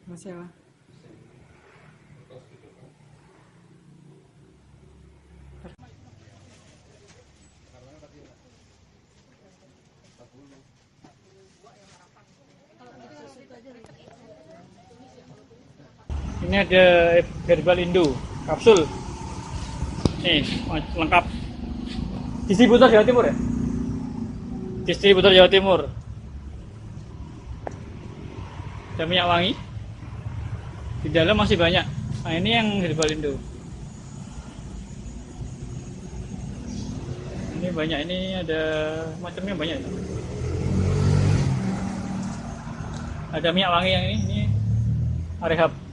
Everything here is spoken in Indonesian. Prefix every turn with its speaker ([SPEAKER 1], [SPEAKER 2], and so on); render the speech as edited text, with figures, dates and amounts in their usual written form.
[SPEAKER 1] Masalah.
[SPEAKER 2] Ini ada Herbal Indo kapsul. Nih, lengkap. Distributor Jawa Timur ya? Distributor Jawa Timur. Ada minyak wangi. Di dalam masih banyak. Nah, ini yang Herbal Indo. Ini banyak, ini ada macamnya banyak. Ada minyak wangi yang ini Arehab.